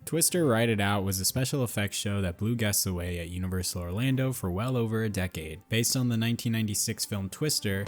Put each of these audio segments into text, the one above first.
Twister Ride It Out was a special effects show that blew guests away at Universal Orlando for well over a decade. Based on the 1996 film Twister,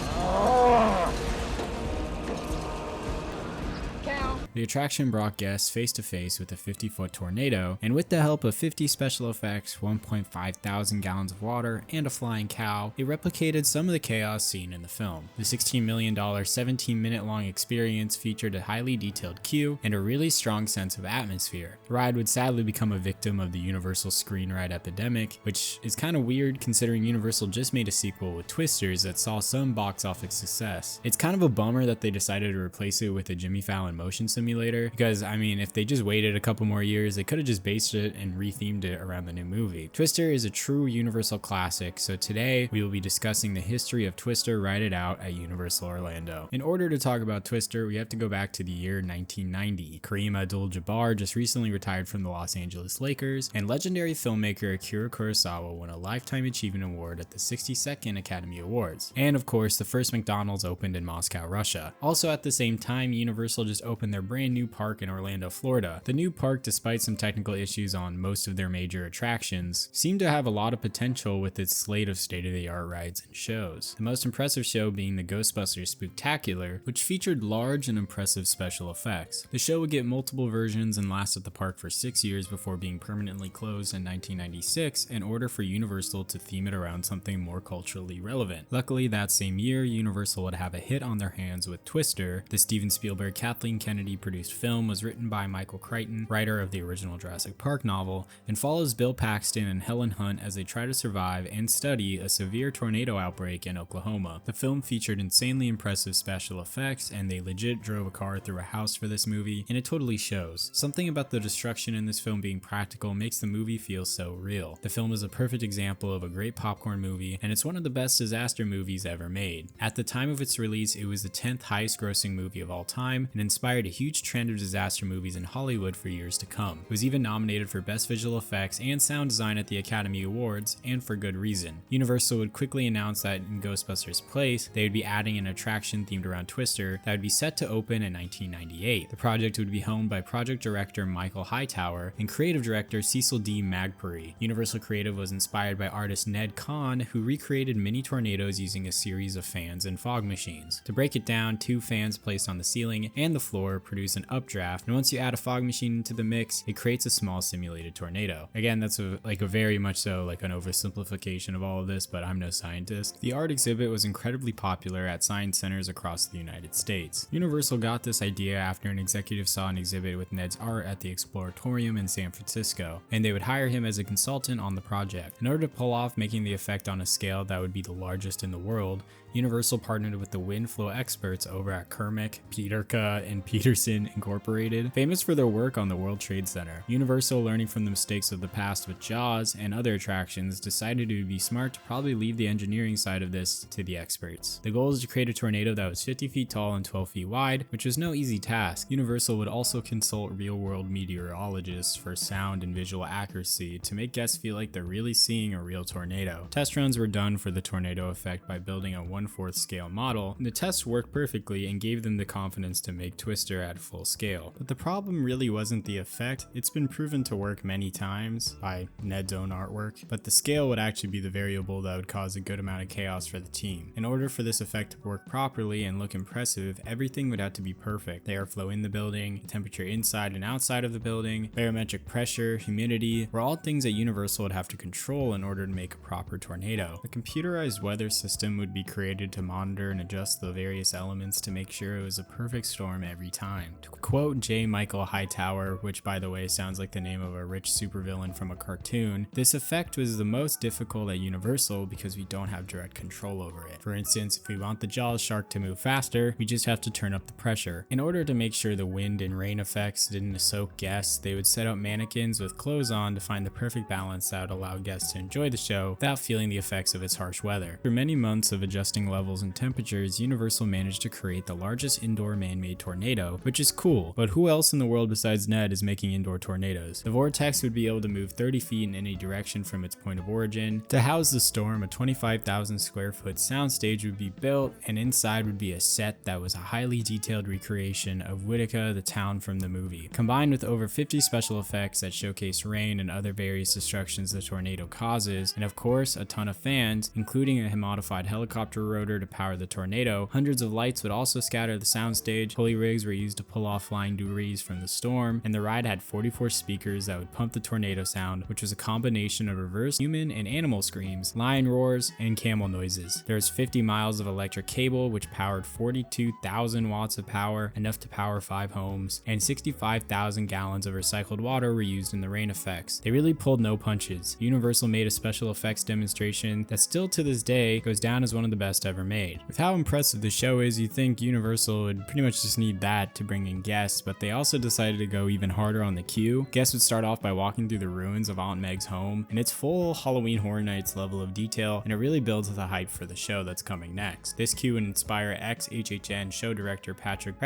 the attraction brought guests face to face with a 50-foot tornado, and with the help of 50 special effects, 1.5 thousand gallons of water, and a flying cow, it replicated some of the chaos seen in the film. The $16 million, 17-minute long experience featured a highly detailed queue and a really strong sense of atmosphere. The ride would sadly become a victim of the Universal screen ride epidemic, which is kind of weird considering Universal just made a sequel with Twisters that saw some box office success. It's kind of a bummer that they decided to replace it with a Jimmy Fallon motion simulator, because I mean, if they just waited a couple more years, they could have just based it and rethemed it around the new movie. Twister is a true Universal classic, so today we will be discussing the history of Twister Ride It Out at Universal Orlando. In order to talk about Twister, we have to go back to the year 1990. Kareem Abdul-Jabbar just recently retired from the Los Angeles Lakers, and legendary filmmaker Akira Kurosawa won a Lifetime Achievement Award at the 62nd Academy Awards. And of course, the first McDonald's opened in Moscow, Russia. Also at the same time, Universal just opened their brand new park in Orlando, Florida. The new park, despite some technical issues on most of their major attractions, seemed to have a lot of potential with its slate of state-of-the-art rides and shows. The most impressive show being the Ghostbusters Spooktacular, which featured large and impressive special effects. The show would get multiple versions and last at the park for 6 years before being permanently closed in 1996 in order for Universal to theme it around something more culturally relevant. Luckily, that same year, Universal would have a hit on their hands with Twister. The Steven Spielberg, Kathleen Kennedy produced film was written by Michael Crichton, writer of the original Jurassic Park novel, and follows Bill Paxton and Helen Hunt as they try to survive and study a severe tornado outbreak in Oklahoma. The film featured insanely impressive special effects, and they legit drove a car through a house for this movie, and it totally shows. Something about the destruction in this film being practical makes the movie feel so real. The film is a perfect example of a great popcorn movie, and it's one of the best disaster movies ever made. At the time of its release, it was the 10th highest grossing movie of all time, and inspired a huge trend of disaster movies in Hollywood for years to come. It was even nominated for Best Visual Effects and Sound Design at the Academy Awards, and for good reason. Universal would quickly announce that in Ghostbusters' place, they would be adding an attraction themed around Twister that would be set to open in 1998. The project would be helmed by project director Michael Hightower and creative director Cecil D. Magpuri. Universal Creative was inspired by artist Ned Kahn, who recreated mini tornadoes using a series of fans and fog machines. To break it down, 2 fans placed on the ceiling and the floor produce an updraft, and once you add a fog machine into the mix, it creates a small simulated tornado. Again, that's a very much so like an oversimplification of all of this, but I'm no scientist. The art exhibit was incredibly popular at science centers across the United States. Universal got this idea after an executive saw an exhibit with Ned's art at the Exploratorium in San Francisco, and they would hire him as a consultant on the project. In order to pull off making the effect on a scale that would be the largest in the world, Universal partnered with the wind flow experts over at Kermick, Peterka, and Peterson Incorporated, famous for their work on the World Trade Center. Universal, learning from the mistakes of the past with Jaws and other attractions, decided it would be smart to probably leave the engineering side of this to the experts. The goal is to create a tornado that was 50 feet tall and 12 feet wide, which was no easy task. Universal would also consult real-world meteorologists for sound and visual accuracy to make guests feel like they're really seeing a real tornado. Test runs were done for the tornado effect by building a 1/4 scale model, and the tests worked perfectly and gave them the confidence to make Twister at full scale. But the problem really wasn't the effect. It's been proven to work many times by Ned's own artwork, but the scale would actually be the variable that would cause a good amount of chaos for the team. In order for this effect to work properly and look impressive, everything would have to be perfect. The airflow in the building, temperature inside and outside of the building, barometric pressure, humidity, were all things that Universal would have to control in order to make a proper tornado. A computerized weather system would be created to monitor and adjust the various elements to make sure it was a perfect storm every time. To quote J. Michael Hightower, which by the way sounds like the name of a rich supervillain from a cartoon, this effect was the most difficult at Universal because we don't have direct control over it. For instance, if we want the Jaws shark to move faster, we just have to turn up the pressure. In order to make sure the wind and rain effects didn't soak guests, they would set up mannequins with clothes on to find the perfect balance that would allow guests to enjoy the show without feeling the effects of its harsh weather. After many months of adjusting levels and temperatures, Universal managed to create the largest indoor man-made tornado, which which is cool, but who else in the world besides Ned is making indoor tornadoes? The vortex would be able to move 30 feet in any direction from its point of origin. To house the storm, a 25,000 square foot soundstage would be built, and inside would be a set that was a highly detailed recreation of Whitaker, the town from the movie, combined with over 50 special effects that showcase rain and other various destructions the tornado causes, and of course a ton of fans, including a modified helicopter rotor to power the tornado. Hundreds of lights would also scatter the soundstage, pulley rigs were used to pull off flying debris from the storm, and the ride had 44 speakers that would pump the tornado sound, which was a combination of reverse human and animal screams, lion roars, and camel noises. There was 50 miles of electric cable which powered 42,000 watts of power, enough to power 5 homes, and 65,000 gallons of recycled water were used in the rain effects. They really pulled no punches. Universal made a special effects demonstration that still to this day goes down as one of the best ever made. With how impressive the show is, you'd think Universal would pretty much just need that to bring in guests, but they also decided to go even harder on the queue. Guests would start off by walking through the ruins of Aunt Meg's home, and it's full Halloween Horror Nights level of detail, and it really builds the hype for the show that's coming next. This queue would inspire ex-HHN show director Patrick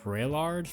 Braillard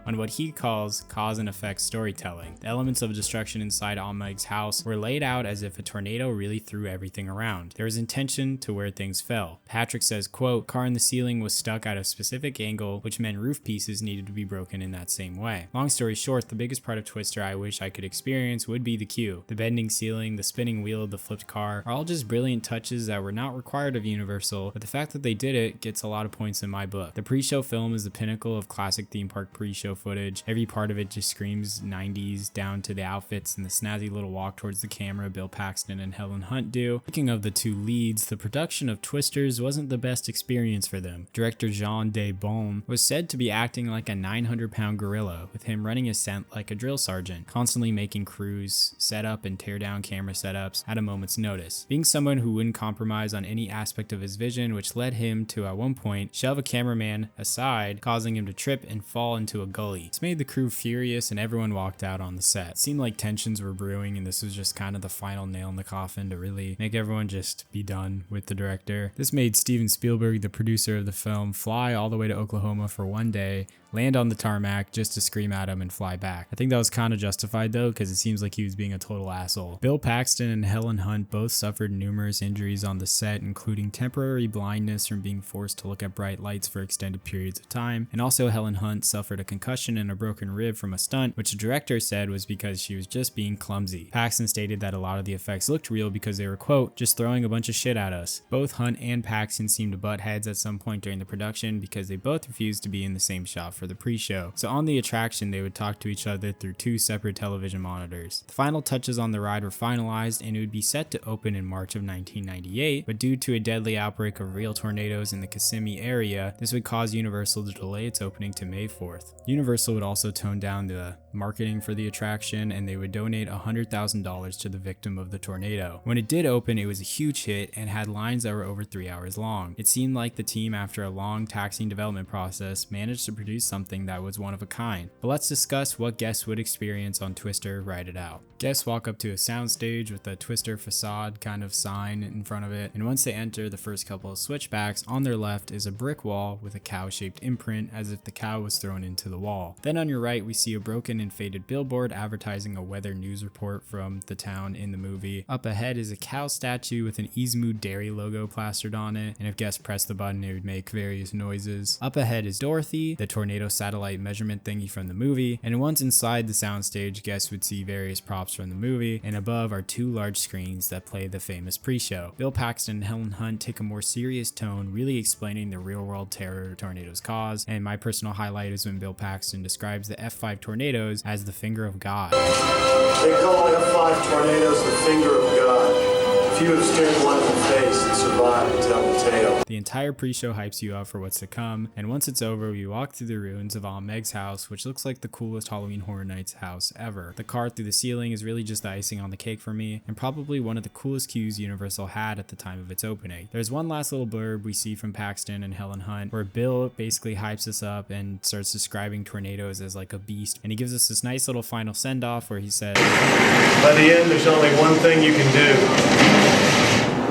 on what he calls cause and effect storytelling. The elements of destruction inside Aunt Meg's house were laid out as if a tornado really threw everything around. There was intention to where things fell. Patrick says, quote, "Car in the ceiling was stuck at a specific angle, which meant roof pieces needed to be broken in that same way." Long story short, the biggest part of Twister I wish I could experience would be the queue. The bending ceiling, the spinning wheel of the flipped car are all just brilliant touches that were not required of Universal, but the fact that they did it gets a lot of points in my book. The pre-show film is the pinnacle of classic theme park pre-show footage. Every part of it just screams 90s, down to the outfits and the snazzy little walk towards the camera Bill Paxton and Helen Hunt do. Speaking of the two leads, the production of Twisters wasn't the best experience for them. Director Jean Desbaume was said to be acting like a 900-pound gorilla, with him running his scent like a drill sergeant, constantly making crews set up and tear down camera setups at a moment's notice. Being someone who wouldn't compromise on any aspect of his vision, which led him to at one point shove a cameraman aside, causing him to trip and fall into a gully. This made the crew furious and everyone walked out on the set. It seemed like tensions were brewing and this was just kind of the final nail in the coffin to really make everyone just be done with the director. This made Steven Spielberg, the producer of the film, fly all the way to Oklahoma for one day, land on the tarmac just to scream at him and fly back. I think that was kind of justified though, because it seems like he was being a total asshole. Bill Paxton and Helen Hunt both suffered numerous injuries on the set, including temporary blindness from being forced to look at bright lights for extended periods of time, and also Helen Hunt suffered a concussion and a broken rib from a stunt, which the director said was because she was just being clumsy. Paxton stated that a lot of the effects looked real because they were, quote, "just throwing a bunch of shit at us." Both Hunt and Paxton seemed to butt heads at some point during the production because they both refused to be in the same shot for the pre-show. So on the attraction, they would talk to each other through 2 separate television monitors. The final touches on the ride were finalized and it would be set to open in March of 1998, but due to a deadly outbreak of real tornadoes in the Kissimmee area, this would cause Universal to delay its opening to May 4th. Universal would also tone down the marketing for the attraction and they would donate $100,000 to the victim of the tornado. When it did open, it was a huge hit and had lines that were over 3 hours long. It seemed like the team, after a long taxing development process, managed to produce something that was one of a kind. But let's discuss what guests would experience on Twister Ride It Out. Guests walk up to a soundstage with a Twister facade kind of sign in front of it, and once they enter the first couple of switchbacks, on their left is a brick wall with a cow-shaped imprint as if the cow was thrown into the wall. Then on your right, we see a broken and faded billboard advertising a weather news report from the town in the movie. Up ahead is a cow statue with an Izmu Dairy logo plastered on it, and if guests press the button, it would make various noises. Up ahead is Dorothy, the tornado satellite measurement thingy from the movie, and once inside the soundstage, guests would see various props from the movie, and above are 2 large screens that play the famous pre-show. Bill Paxton and Helen Hunt take a more serious tone, really explaining the real-world terror tornadoes cause, and my personal highlight is when Bill Paxton describes the F5 tornadoes as the finger of God. They call F5 tornadoes the finger of God. If you have stared one in the face and survived to tell the tale. The entire pre-show hypes you up for what's to come, and once it's over, we walk through the ruins of Aunt Meg's house, which looks like the coolest Halloween Horror Nights house ever. The car through the ceiling is really just the icing on the cake for me, and probably one of the coolest queues Universal had at the time of its opening. There's one last little blurb we see from Paxton and Helen Hunt, where Bill basically hypes us up and starts describing tornadoes as like a beast, and he gives us this nice little final send-off where he says, By the end, there's only one thing you can do.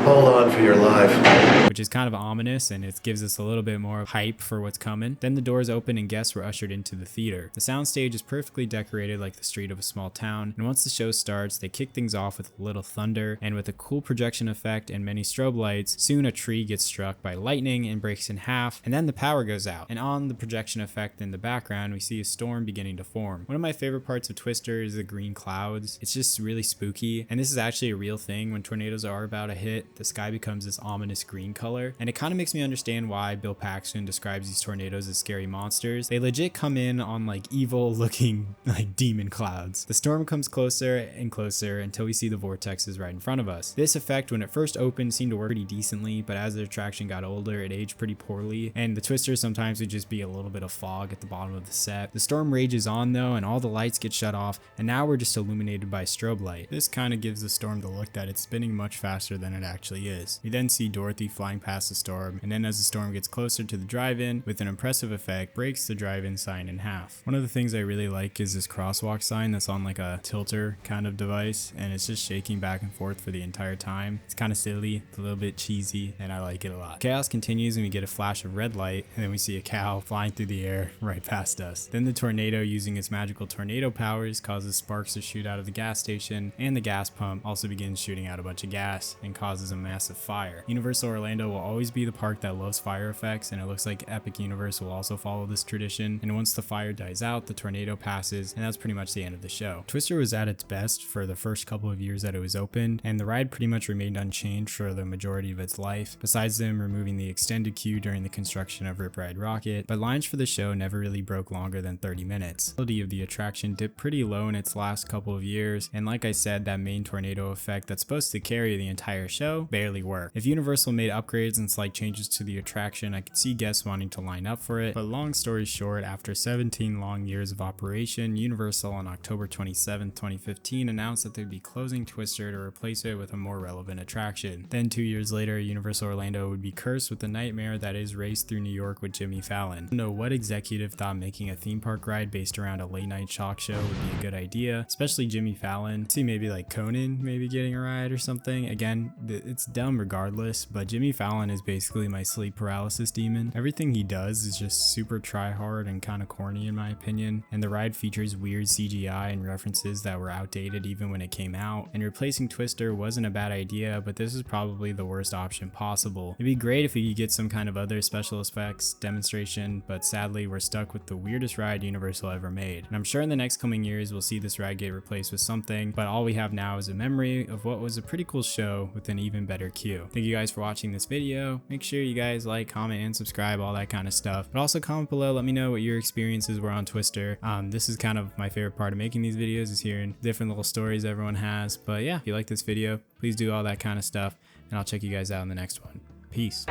Hold on for your life. Which is kind of ominous, and it gives us a little bit more hype for what's coming. Then the doors open and guests were ushered into the theater. The soundstage is perfectly decorated like the street of a small town, and once the show starts, they kick things off with a little thunder, and with a cool projection effect and many strobe lights, soon a tree gets struck by lightning and breaks in half, and then the power goes out. And on the projection effect in the background, we see a storm beginning to form. One of my favorite parts of Twister is the green clouds. It's just really spooky, and this is actually a real thing. When tornadoes are about to hit, the sky becomes this ominous green color, and it kind of makes me understand why Bill Paxton describes these tornadoes as scary monsters. They legit come in on like evil looking like demon clouds. The storm comes closer and closer until we see the vortexes right in front of us. This effect, when it first opened, seemed to work pretty decently, but as the attraction got older, it aged pretty poorly, and the Twister sometimes would just be a little bit of fog at the bottom of the set. The storm rages on though, and all the lights get shut off, and now we're just illuminated by strobe light. This kind of gives the storm the look that it's spinning much faster than it actually is. We then see Dorothy flying past the storm, and then as the storm gets closer to the drive-in, with an impressive effect, breaks the drive-in sign in half. One of the things I really like is this crosswalk sign that's on like a tilter kind of device, and it's just shaking back and forth for the entire time. It's kind of silly, it's a little bit cheesy, and I like it a lot. Chaos continues and we get a flash of red light, and then we see a cow flying through the air right past us. Then the tornado, using its magical tornado powers, causes sparks to shoot out of the gas station, and the gas pump also begins shooting out a bunch of gas and causes a massive fire. Universal Orlando will always be the park that loves fire effects, and it looks like Epic Universe will also follow this tradition. And once the fire dies out, the tornado passes, and that's pretty much the end of the show. Twister was at its best for the first couple of years that it was open, and the ride pretty much remained unchanged for the majority of its life, besides them removing the extended queue during the construction of Rip Ride Rockit, but lines for the show never really broke longer than 30 minutes. The quality of the attraction dipped pretty low in its last couple of years, and like I said, that main tornado effect that's supposed to carry the entire show barely worked. If Universal made upgrades and slight changes to the attraction, I could see guests wanting to line up for it, but long story short, after 17 long years of operation, Universal on October 27, 2015 announced that they'd be closing Twister to replace it with a more relevant attraction. Then 2 years later, Universal Orlando would be cursed with the nightmare that is Race Through New York with Jimmy Fallon. I don't know what executive thought making a theme park ride based around a late night chalk show would be a good idea, especially Jimmy Fallon. See maybe like Conan maybe getting a ride or something. Again, it's dumb regardless, but Jimmy Fallon is basically my sleep paralysis demon. Everything he does is just super try hard and kind of corny in my opinion, and the ride features weird CGI and references that were outdated even when it came out, and replacing Twister wasn't a bad idea, but this is probably the worst option possible. It'd be great if we could get some kind of other special effects demonstration, but sadly we're stuck with the weirdest ride Universal ever made. And I'm sure in the next coming years we'll see this ride get replaced with something, but all we have now is a memory of what was a pretty cool show with an even better queue. Thank you guys for watching this video. Make sure you guys like, comment, and subscribe, all that kind of stuff. But also comment below, let me know what your experiences were on Twister. This is kind of my favorite part of making these videos, is hearing different little stories everyone has. But yeah, if you like this video, please do all that kind of stuff, and I'll check you guys out in the next one. Peace.